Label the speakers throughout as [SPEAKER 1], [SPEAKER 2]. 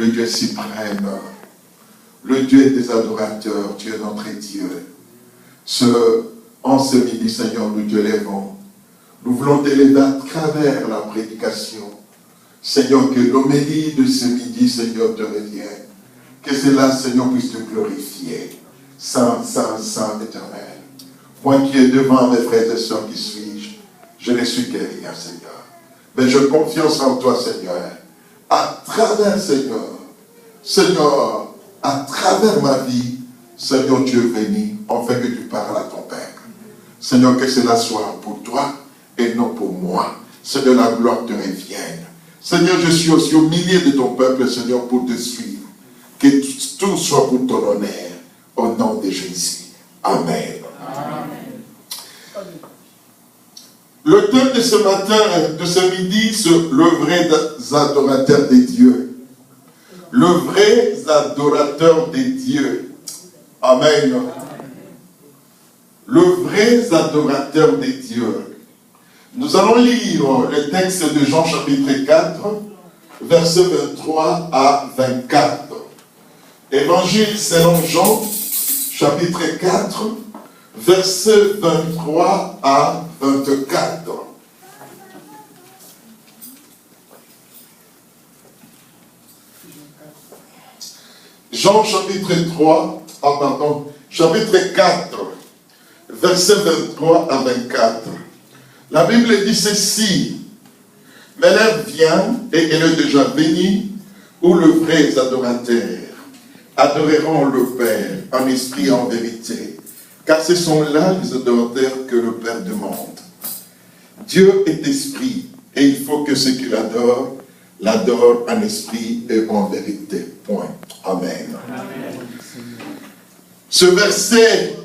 [SPEAKER 1] le Dieu suprême, le Dieu des adorateurs, tu es notre Dieu. En ce midi, Seigneur, nous te lèvons. Nous voulons t'élever à travers la prédication. Seigneur, que l'homélie de ce midi, Seigneur, te revienne. Que cela, Seigneur, puisse te glorifier. Saint, Saint, Saint éternel. Moi qui est devant mes frères et sœurs, qui suis-je? Je ne suis que rien, Seigneur. Mais je confiance en toi, Seigneur. À travers, Seigneur, à travers ma vie, Seigneur, tu es venu, afin que tu parles à ton Père. Seigneur, que cela soit pour toi et non pour moi. Seigneur, la gloire te revienne. Seigneur, je suis aussi au milieu de ton peuple, Seigneur, pour te suivre. Que tout soit pour ton honneur, au nom de Jésus. Amen. Amen. Le thème de ce matin, de ce midi, c'est le vrai adorateur des dieux. Le vrai adorateur des dieux. Amen. Le vrai adorateur des dieux. Nous allons lire le texte de Jean chapitre 4, versets 23 à 24. Évangile selon Jean, chapitre 4, versets 23 à 24. Jean chapitre 4, versets 23 à 24. La Bible dit ceci: mais l'heure vient, et elle est déjà venue, où le vrai adorateur adoreront le Père en esprit et en vérité, car ce sont là les adorateurs que le Père demande. Dieu est esprit, et il faut que ceux qui l'adorent en esprit et en vérité. Point. Amen. Amen. Ce verset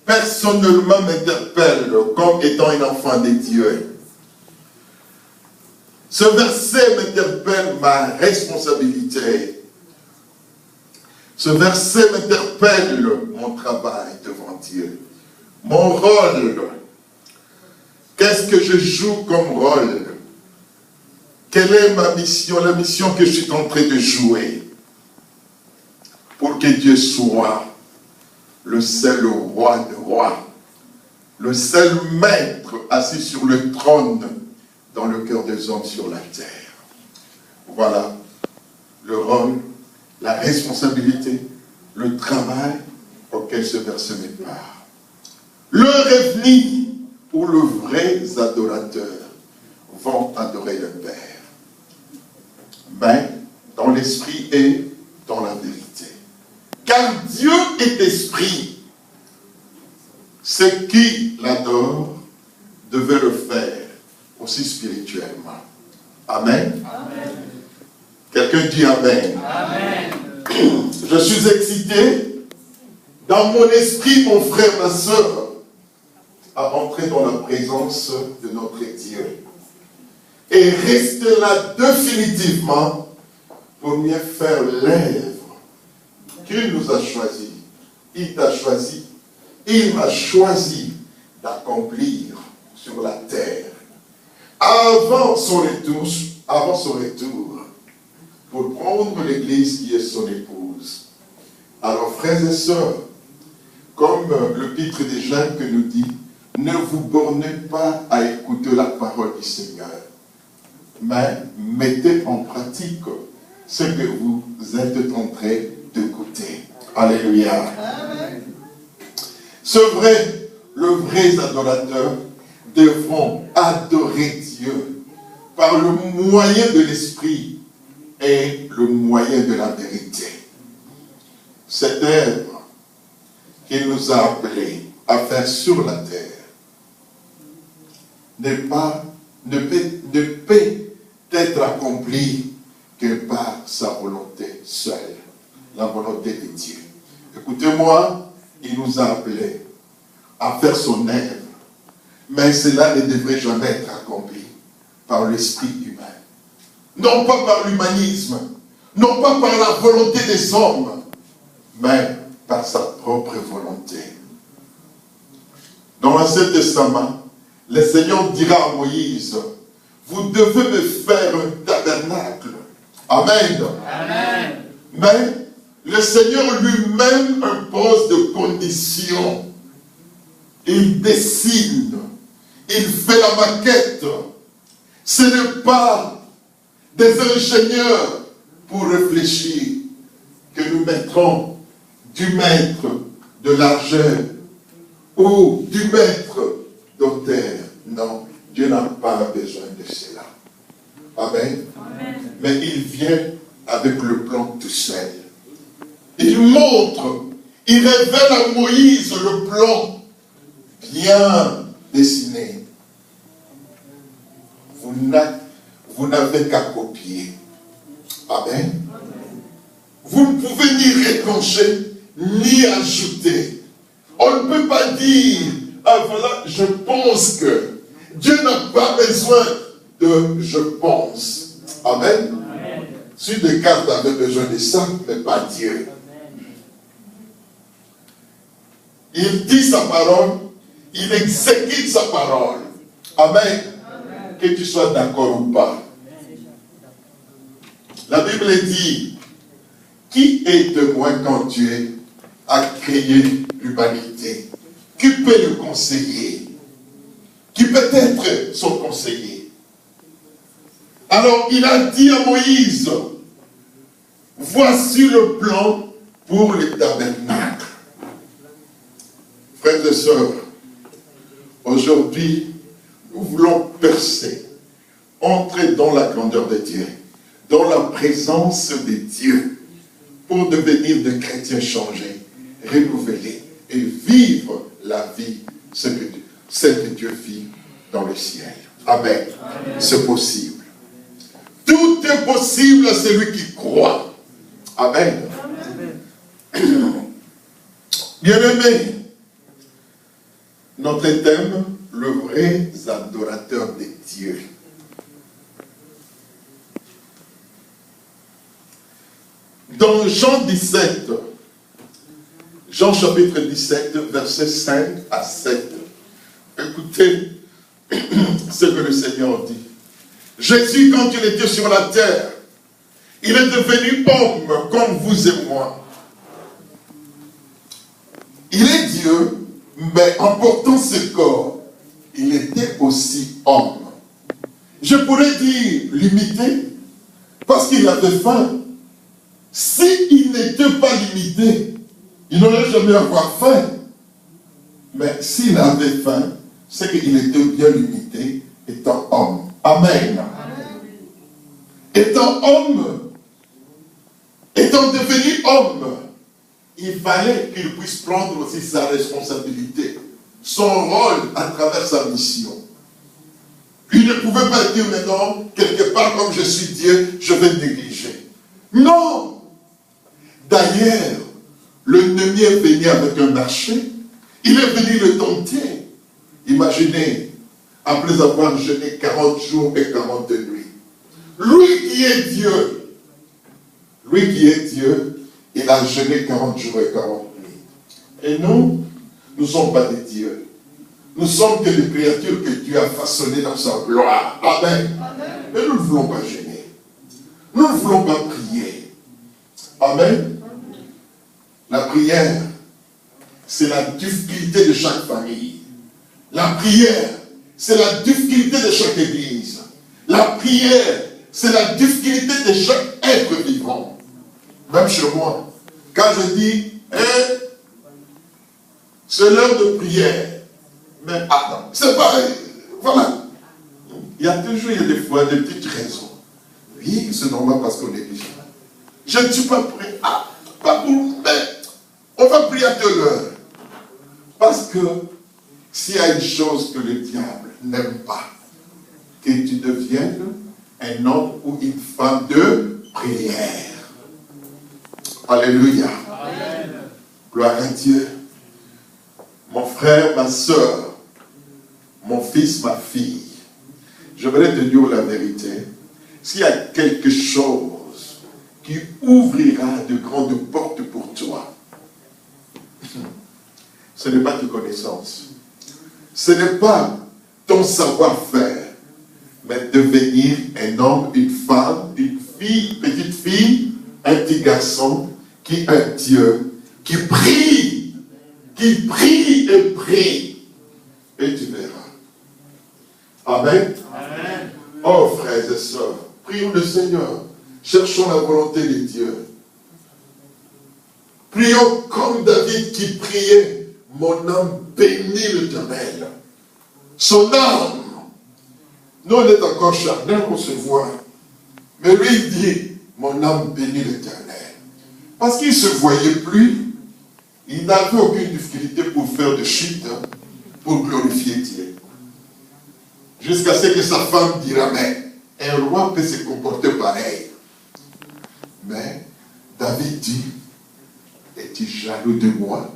[SPEAKER 1] personnellement m'interpelle comme étant un enfant de Dieu. Ce verset m'interpelle ma responsabilité. Ce verset m'interpelle mon travail devant Dieu. Mon rôle. Qu'est-ce que je joue comme rôle? Quelle est ma mission, la mission que je suis en train de jouer pour que Dieu soit le seul roi de rois, le seul maître assis sur le trône dans le cœur des hommes sur la terre. Voilà le rôle, la responsabilité, le travail auquel ce verset me parle. L'heure est venue où le vrai adorateur vont adorer le Père. Mais dans l'esprit et dans la vérité. Car Dieu est esprit. Ceux qui l'adorent devaient le faire aussi spirituellement. Amen. Amen. Quelqu'un dit Amen. Amen. Je suis excité dans mon esprit, mon frère, ma soeur, à entrer dans la présence de notre Dieu. Et rester là définitivement pour mieux faire l'œuvre qu'il nous a choisi. Il t'a choisi. Il m'a choisi d'accomplir sur la terre. Avant son retour, pour prendre l'Église qui est son épouse. Alors, frères et sœurs, comme l'épître des Jacques nous dit, ne vous bornez pas à écouter la parole du Seigneur, mais mettez en pratique ce que vous êtes en train d'écouter. Alléluia. C'est vrai, le vrai adorateur devront adorer Dieu par le moyen de l'esprit et le moyen de la vérité. Cette œuvre qu'il nous a appelés à faire sur la terre ne peut être accomplie que par sa volonté seule, la volonté de Dieu. Écoutez-moi, il nous a appelés à faire son œuvre, mais cela ne devrait jamais être accompli par l'esprit humain. Non pas par l'humanisme, non pas par la volonté des hommes, mais par sa propre volonté. Dans l'Ancien Testament, le Seigneur dira à Moïse, vous devez me faire un tabernacle. Amen. Amen. Mais le Seigneur lui-même impose des conditions. Il dessine, il fait la maquette. Ce n'est pas des ingénieurs pour réfléchir que nous mettrons du maître de l'argent ou du maître d'auteur. Non, Dieu n'a pas besoin de cela. Amen. Amen. Mais il vient avec le plan tout seul. Il montre, il révèle à Moïse le plan bien dessiné. Vous n'avez qu'à copier. Amen. Vous ne pouvez ni retrancher, ni ajouter. On ne peut pas dire, ah voilà, je pense que. Dieu n'a pas besoin de je pense. Amen. Amen. Si Descartes avait besoin de ça, mais pas Dieu. Amen. Il dit sa parole, il exécute sa parole. Amen. Amen. Que tu sois d'accord ou pas. La Bible dit, qui est témoin quand Dieu a créé l'humanité? Qui peut le conseiller? Qui peut être son conseiller? Alors il a dit à Moïse, voici le plan pour le tabernacle. Frères et sœurs, aujourd'hui, nous voulons percer, entrer dans la grandeur de Dieu, dans la présence de Dieu, pour devenir des chrétiens changés, renouvelés et vivre la vie, celle que Dieu vit dans le ciel. Amen. Amen. C'est possible. Tout est possible à celui qui croit. Amen. Amen. Bien-aimés, notre thème, le vrai adorateur de Dieu. Dans Jean 17, Jean chapitre 17, versets 5 à 7, écoutez ce que le Seigneur dit. Jésus, quand il était sur la terre, il est devenu homme comme vous et moi. Il est Dieu, mais en portant ce corps, il était aussi homme. Je pourrais dire limité, parce qu'il avait faim. S'il n'était pas limité, il n'aurait jamais avoir faim. Mais s'il avait faim, c'est qu'il était bien limité, étant homme. Amen. Étant homme, étant devenu homme, il fallait qu'il puisse prendre aussi sa responsabilité, son rôle à travers sa mission. Il ne pouvait pas dire maintenant, quelque part comme je suis Dieu, je vais négliger. Non! D'ailleurs, l'ennemi est venu avec un marché, il est venu le tenter. Imaginez, après avoir jeûné 40 jours et 40 nuits, lui qui est Dieu, il a jeûné 40 jours et 40 nuits. Et nous ne sommes pas des dieux. Nous sommes que des créatures que Dieu a façonnées dans sa gloire. Amen. Amen. Mais nous ne voulons pas jeûner. Nous ne voulons pas prier. Amen. La prière, c'est la difficulté de chaque famille. La prière, c'est la difficulté de chaque église. La prière, c'est la difficulté de chaque être vivant. Même chez moi, quand je dis, c'est l'heure de prière, mais non, c'est pareil. Voilà. Il y a des fois des petites raisons. Oui, c'est normal parce qu'on est vigilant. Je ne suis pas prêt. Pas pour, mais on va prier à telle heure. Parce que s'il y a une chose que le diable n'aime pas, que tu deviennes un homme ou une femme de prière. Alléluia. Amen. Gloire à Dieu. Mon frère, ma soeur, mon fils, ma fille, je voudrais te dire la vérité. S'il y a quelque chose qui ouvrira de grandes portes pour toi, ce n'est pas tes connaissances. Ce n'est pas ton savoir-faire, mais devenir un homme, une femme, une fille, petite fille, un petit garçon qui a un Dieu, qui prie et prie. Et tu verras. Amen. Amen. Oh frères et sœurs, prions le Seigneur. Cherchons la volonté de Dieu. Prions comme David qui priait. Mon âme bénit l'Éternel. Son âme. Nous on est encore charnel, on se voit. Mais lui il dit, mon âme bénit l'Éternel. Parce qu'il ne se voyait plus. Il n'avait aucune difficulté pour faire de chute, pour glorifier Dieu. Jusqu'à ce que sa femme dira, mais un roi peut se comporter pareil. Mais David dit, es-tu jaloux de moi?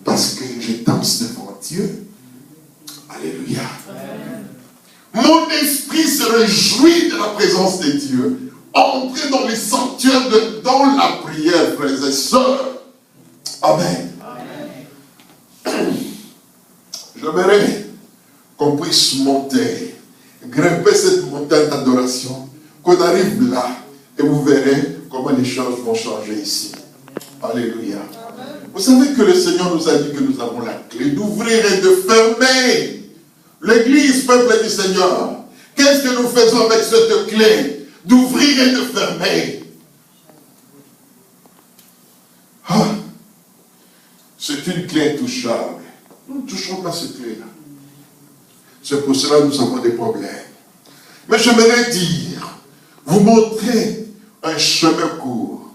[SPEAKER 1] Parce que je danse devant Dieu. Alléluia. Mon esprit se réjouit de la présence de Dieu. Entrez dans les sanctuaires, dans la prière, frères et sœurs. Amen. J'aimerais qu'on puisse monter, grimper cette montagne d'adoration, qu'on arrive là, et vous verrez comment les choses vont changer ici. Alléluia. Vous savez que le Seigneur nous a dit que nous avons la clé d'ouvrir et de fermer. L'église, peuple du Seigneur, qu'est-ce que nous faisons avec cette clé d'ouvrir et de fermer? Ah, c'est une clé intouchable. Nous ne touchons pas cette clé-là. C'est pour cela que nous avons des problèmes. Mais j'aimerais dire, vous montrer un chemin court.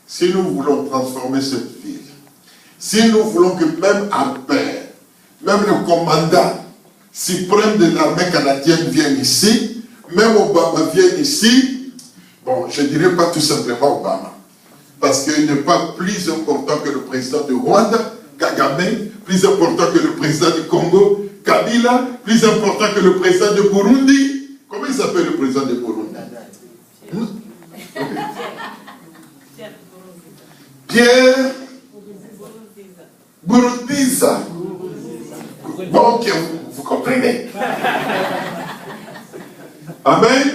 [SPEAKER 1] Si nous voulons transformer cette ville, si nous voulons que même à paix, même le commandant suprême de l'armée canadienne vienne ici, même Obama vienne ici, bon, je ne dirais pas tout simplement Obama, parce qu'il n'est pas plus important que le président de Rwanda, Kagame, plus important que le président du Congo, Kabila, plus important que le président de Burundi. Comment il s'appelle le président de Burundi? Pierre Nkurunziza. Bon, vous comprenez. Amen.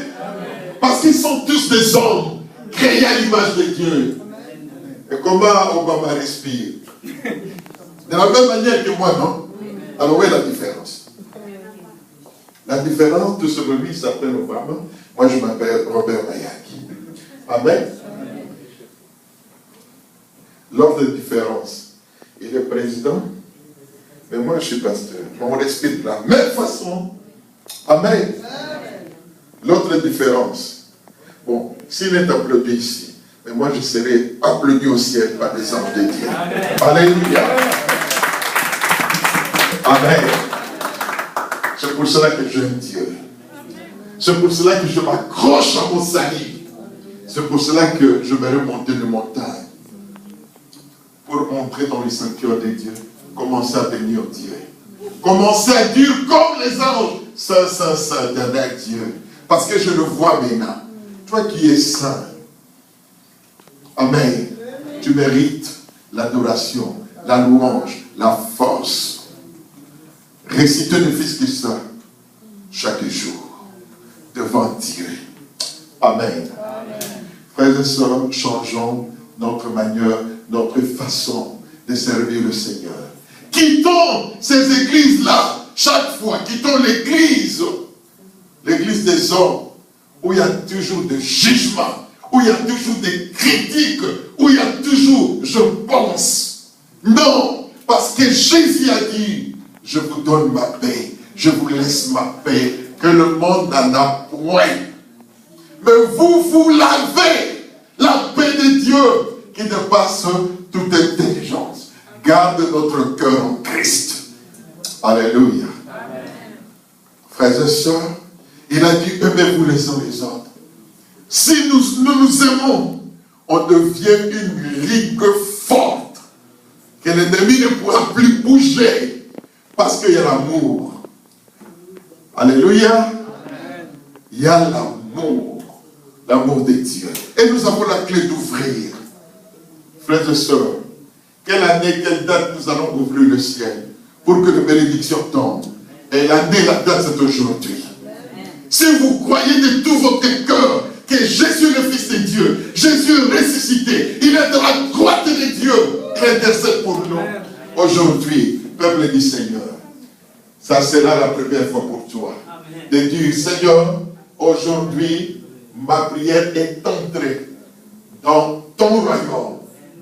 [SPEAKER 1] Parce qu'ils sont tous des hommes créés à l'image de Dieu. Et comment Obama respire? De la même manière que moi, non? Alors où est la différence? La différence, tout ce que lui s'appelle Obama, moi je m'appelle Robert Mayaki. Amen. L'autre différence, il est président, mais moi je suis pasteur. On respire de la même façon. Amen. L'autre différence, bon, s'il est applaudi ici, mais moi je serai applaudi au ciel par les anges de Dieu. Alléluia. Amen. C'est pour cela que j'aime Dieu. C'est pour cela que je m'accroche à mon salut. C'est pour cela que je vais remonter les montagnes. Pour entrer dans les sanctuaires de Dieu. Commencer à bénir Dieu. Commencer à dire comme les anges, Saint, Saint, Saint, éternel Dieu. Parce que je le vois maintenant. Toi qui es saint. Amen. Tu mérites l'adoration, la louange, la force. Récitez le Fils du Saint chaque jour devant Dieu. Amen. Amen. Frères et sœurs, changeons notre manière, notre façon de servir le Seigneur. Quittons ces églises-là chaque fois. Quittons l'église des hommes, où il y a toujours des jugements, où il y a toujours des critiques, où il y a toujours je pense. Non, parce que Jésus a dit, je vous donne ma paix, je vous laisse ma paix, que le monde n'en a point. Mais vous l'avez, la paix de Dieu qui dépasse toute intelligence. Garde notre cœur en Christ. Alléluia. Amen. Frères et sœurs, il a dit, aimez-vous les uns les autres. Si nous aimons, on devient une ligue forte, que l'ennemi ne pourra plus bouger. Parce qu'il y a l'amour. Alléluia. Il y a l'amour. L'amour de Dieu. Et nous avons la clé d'ouvrir. Frères et sœurs, quelle année, quelle date nous allons ouvrir le ciel pour que les bénédictions tombent. Et l'année, la date, c'est aujourd'hui. Si vous croyez de tout votre cœur que Jésus est le Fils de Dieu, Jésus Jésus ressuscité, il est dans la droite de Dieu, il intercède pour nous. Aujourd'hui, peuple du Seigneur, ça sera la première fois pour toi. De dire, Seigneur, aujourd'hui, ma prière est entrée dans ton royaume.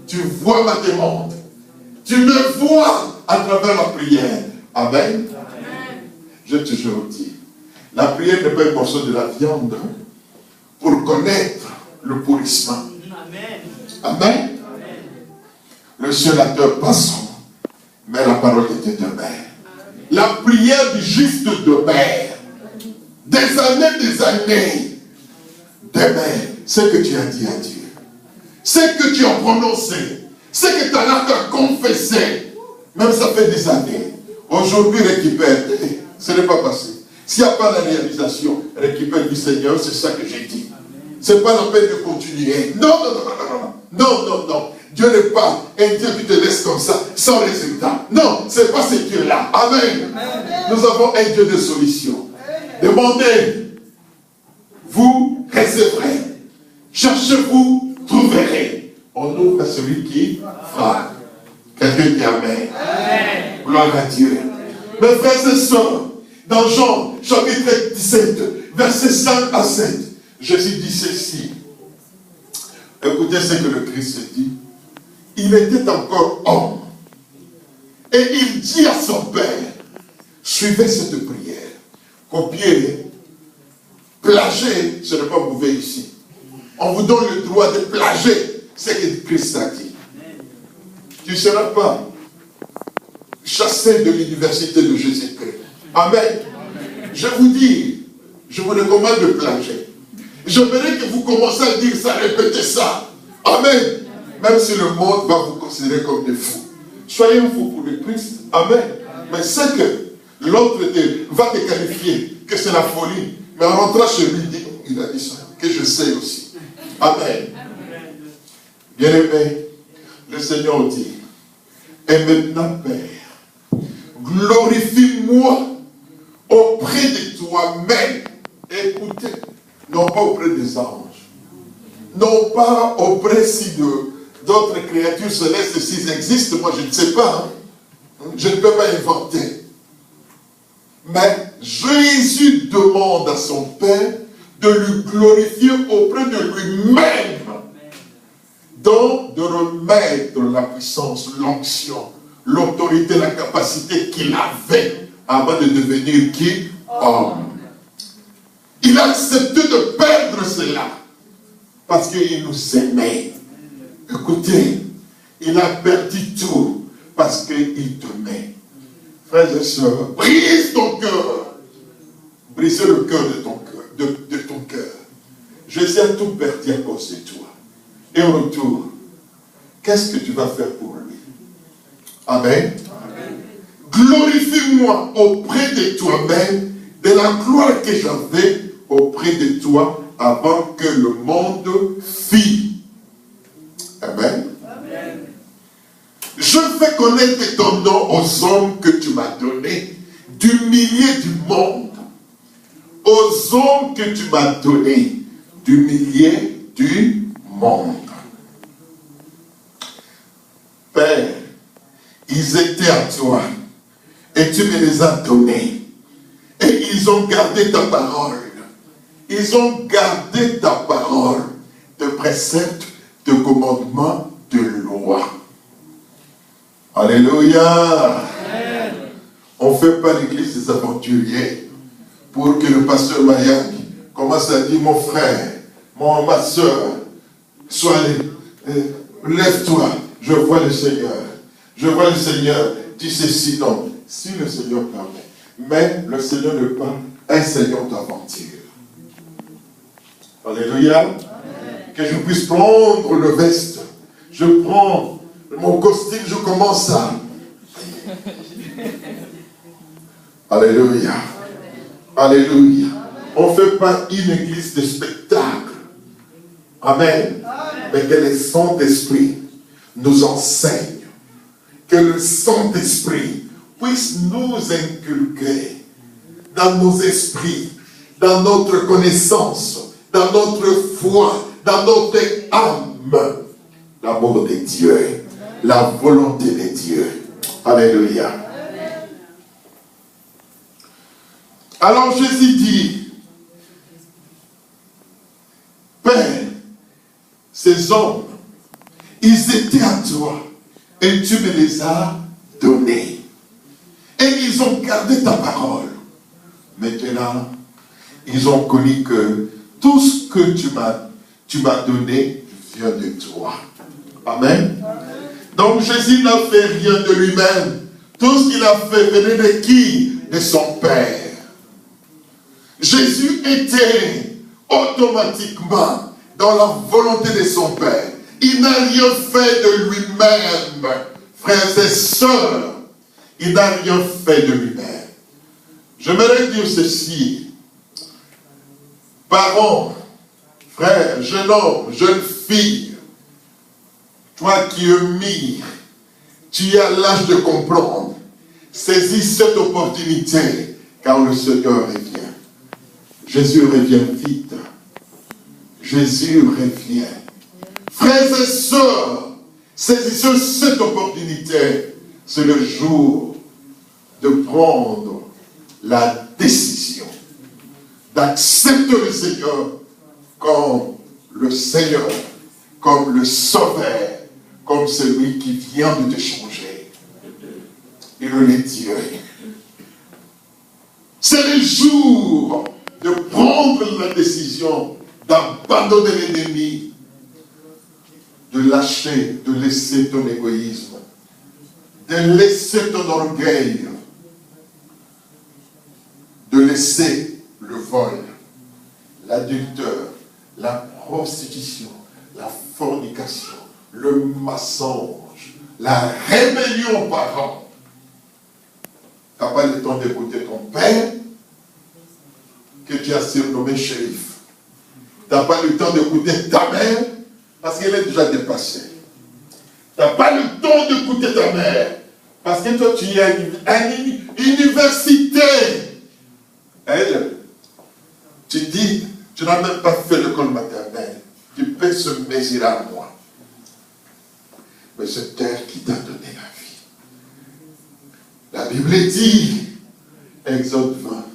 [SPEAKER 1] Tu vois ma demande. Tu me vois à travers la prière. Amen. Je te toujours dis, la prière n'est pas un morceau de la viande pour connaître le pourrissement. Amen. Le ciel à terre passeront, mais la parole de Dieu demeure. La prière du juste demeure. Des années demeure. Ce que tu as dit à Dieu, ce que tu as prononcé, ce que ta langue a confessé, même ça fait des années. Aujourd'hui, récupère. Ce n'est pas passé. S'il n'y a pas la réalisation, récupère du Seigneur, c'est ça que j'ai dit. Ce n'est pas la peine de continuer. Non. Dieu n'est pas un Dieu qui te laisse comme ça, sans résultat. Non, ce n'est pas ce Dieu-là. Amen. Nous avons un Dieu de solution. Demandez, vous recevrez. Cherchez-vous, trouverez. On ouvre à celui qui frappe. Quelqu'un dit Amen. Gloire à Dieu. Mes frères et sœurs, dans Jean, chapitre 17, versets 5 à 7, Jésus dit ceci. Écoutez ce que le Christ dit. Il était encore homme. Et il dit à son Père, suivez cette prière. Copiez, plager, ce n'est pas mauvais ici. On vous donne le droit de plager ce que Christ a dit. Tu ne seras pas chassé de l'université de Jésus-Christ. Amen. Je vous dis, je vous recommande de plager. J'aimerais que vous commencez à dire ça, répétez ça. Amen. Même si le monde va vous considérer comme des fous. Soyez un fou pour le Christ. Amen. Mais c'est que l'autre va te qualifier que c'est la folie. Mais en rentrant chez lui, il a dit ça. Que je sais aussi. Amen. Bien-aimé, le Seigneur dit, et maintenant, Père, glorifie-moi auprès de toi-même. Écoutez, non pas auprès des anges, non pas auprès d'autres créatures célestes s'ils existent, moi je ne sais pas. Je ne peux pas inventer. Mais Jésus demande à son Père de lui glorifier auprès de lui-même. Donc, de remettre la puissance, l'onction, l'autorité, la capacité qu'il avait avant de devenir qui? Homme. Il a accepté de perdre cela parce qu'il nous aimait. Écoutez, il a perdu tout parce qu'il t'aimait. Frères et sœurs, brise ton cœur. Brisez le cœur de ton cœur, de ton cœur. Jésus a tout perdu à cause de toi. Et au retour, qu'est-ce que tu vas faire pour lui? Amen. Amen. Glorifie-moi auprès de toi-même de la gloire que j'avais auprès de toi avant que le monde fît. Amen. Amen. Je fais connaître ton nom aux hommes que tu m'as donnés du milieu du monde. Aux hommes que tu m'as donnés du milieu du monde. Père, ils étaient à toi et tu me les as donnés. Et ils ont gardé ta parole. Ils ont gardé ta parole de préceptes, de commandements, de lois. Alléluia. Amen. On ne fait pas l'église des aventuriers pour que le pasteur Mayang commence à dire, mon frère, ma soeur, lève-toi, je vois le Seigneur. Je vois le Seigneur, dis ceci, non. Si le Seigneur permet. Mais le Seigneur ne parle un Seigneur d'aventure. Alléluia. Amen. Que je puisse prendre le veste. Je prends mon costume, je commence à... Alléluia. Alléluia. On ne fait pas une église de spectacle. Amen. Mais que le Saint-Esprit nous enseigne. Que le Saint-Esprit puisse nous inculquer dans nos esprits, dans notre connaissance, dans notre foi, dans notre âme, l'amour de Dieu, la volonté de Dieu. Alléluia. Alors Jésus dit, Père, ces hommes, ils étaient à toi et tu me les as donnés. Et ils ont gardé ta parole. Maintenant, ils ont connu que tout ce que tu m'as donné vient de toi. Amen. Donc Jésus n'a fait rien de lui-même. Tout ce qu'il a fait venait de qui? De son Père. Jésus était automatiquement dans la volonté de son Père. Il n'a rien fait de lui-même. Frères et sœurs, il n'a rien fait de lui-même. J'aimerais dire ceci. Parents, frères, jeune homme, jeune fille, toi qui es mûr, tu as l'âge de comprendre. Saisis cette opportunité, car le Seigneur revient. Jésus revient vite. Jésus revient. Frères et sœurs, saisissez cette opportunité. C'est le jour de prendre la décision d'accepter le Seigneur comme le Seigneur, comme le Sauveur, comme celui qui vient de te changer. Il est Dieu. C'est le jour de prendre la décision d'abandonner l'ennemi, de lâcher, de laisser ton égoïsme, de laisser ton orgueil, de laisser le vol, l'adultère, la prostitution, la fornication, le mensonge, la rébellion aux parents. Tu n'as pas le temps d'écouter ton père, que tu as surnommé shérif. Tu n'as pas le temps d'écouter ta mère, parce qu'elle est déjà dépassée. Tu n'as pas le temps d'écouter ta mère, parce que toi tu es à une université. Elle, tu dis, tu n'as même pas fait l'école maternelle. Tu peux se mesurer à moi. Mais c'est elle qui t'a donné la vie. La Bible dit, Exode 20,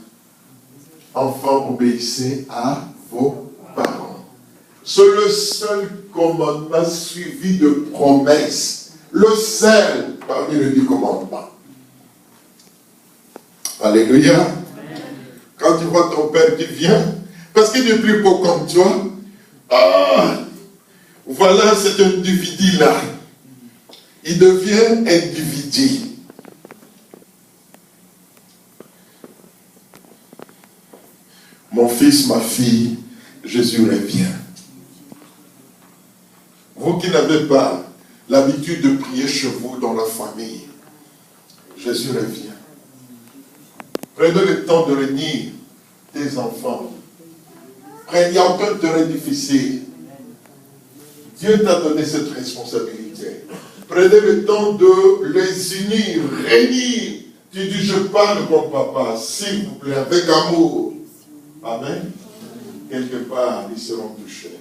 [SPEAKER 1] enfants, obéissez à vos parents. C'est le seul commandement suivi de promesses. Le seul parmi les 10 commandements. Alléluia. Quand tu vois ton père qui vient, parce qu'il n'est plus beau comme toi, voilà cet individu-là. Il devient individu. Mon fils, ma fille, Jésus revient. Vous qui n'avez pas l'habitude de prier chez vous dans la famille, Jésus revient. Prenez le temps de réunir tes enfants. Il n'y a aucun terrain difficile. Dieu t'a donné cette responsabilité. Prenez le temps de les unir, réunir. Tu dis, je parle comme papa, s'il vous plaît, avec amour. Amen. Quelque part, ils seront touchés.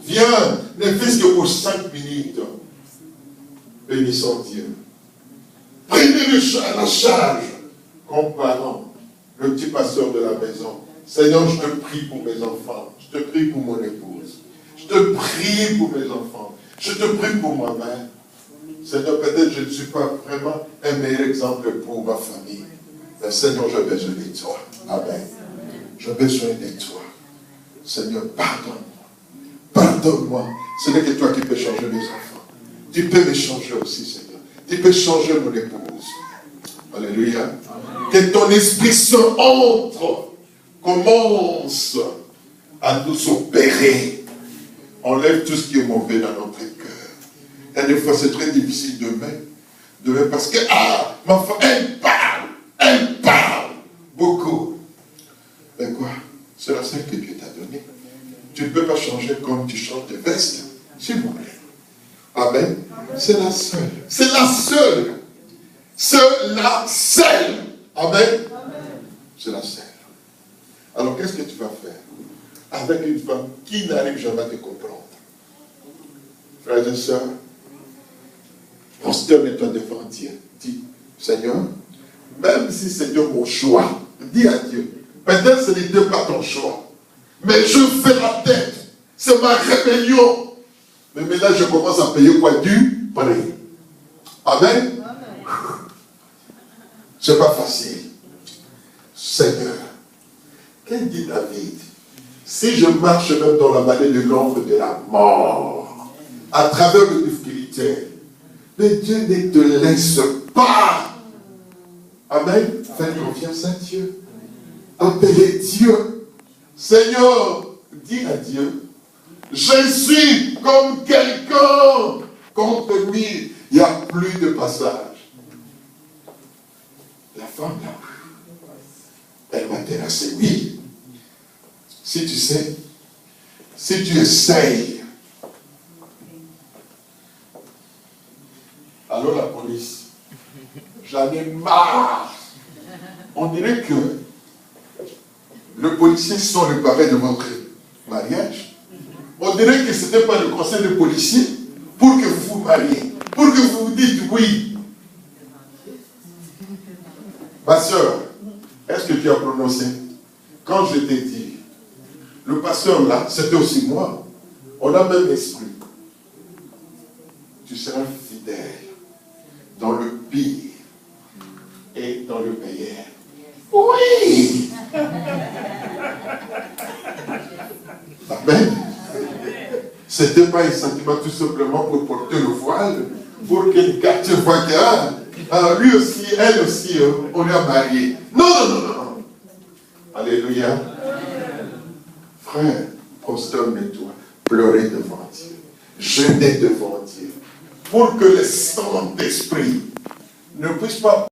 [SPEAKER 1] Viens, ne fais-ce que pour 5 minutes. Bénissons Dieu. Prenez la charge comme parent, le petit pasteur de la maison. Seigneur, je te prie pour mes enfants. Je te prie pour mon épouse. Je te prie pour mes enfants. Je te prie pour moi-même. Seigneur, peut-être je ne suis pas vraiment un meilleur exemple pour ma famille. Mais Seigneur, j'ai besoin de toi. Amen. J'ai besoin de toi. Seigneur, pardonne-moi. Pardonne-moi. Ce n'est que toi qui peux changer mes enfants. Tu peux me changer aussi, Seigneur. Tu peux changer mon épouse. Alléluia. Amen. Que ton Esprit Saint entre, commence à nous opérer. Enlève tout ce qui est mauvais dans notre cœur. Et des fois, c'est très difficile demain parce que, ma femme, elle parle beaucoup. Mais quoi? C'est la seule que Dieu t'a donnée. Tu ne peux pas changer comme tu changes de veste, s'il vous plaît. Amen. C'est la seule. C'est la seule. C'est la seule. Amen. C'est la seule. Alors, qu'est-ce que tu vas faire avec une femme qui n'arrive jamais à te comprendre? Frères et sœurs, prosterne-toi devant Dieu. Dis, Seigneur, même si c'est mon choix, dis à Dieu, peut-être ce n'était pas ton choix, mais je fais la tête, c'est ma rébellion. Mais maintenant, je commence à payer quoi? Du prix. Amen. C'est pas facile. Seigneur, qu'est-ce dit David? Si je marche même dans la vallée de l'ombre de la mort, à travers les difficultés, mais Dieu ne te laisse pas. Amen. Fais confiance à Dieu. Appelez Dieu. Seigneur, dis à Dieu, je suis comme quelqu'un contre lui. Il n'y a plus de passage. La femme là, elle va terrasser. Oui. Si tu sais, si tu essayes, alors la police, j'en ai marre. On dirait que le policier sont le parrain de votre mariage. On dirait que ce n'était pas le conseil de policier pour que vous vous mariez, pour que vous vous dites oui. Ma soeur, est-ce que tu as prononcé? Quand je t'ai dit, le pasteur là, c'était aussi moi. On a même esprit. Tu seras fidèle dans le pire et dans le meilleur. Oui! Amen. C'était pas un sentiment tout simplement pour porter le voile, pour que le quartier voit que lui aussi, elle aussi, on lui a marié. Non, non, non, non. Alléluia. Frère, prosterne-toi, pleurez devant Dieu, jeûnez devant Dieu, pour que le Saint-Esprit ne puisse pas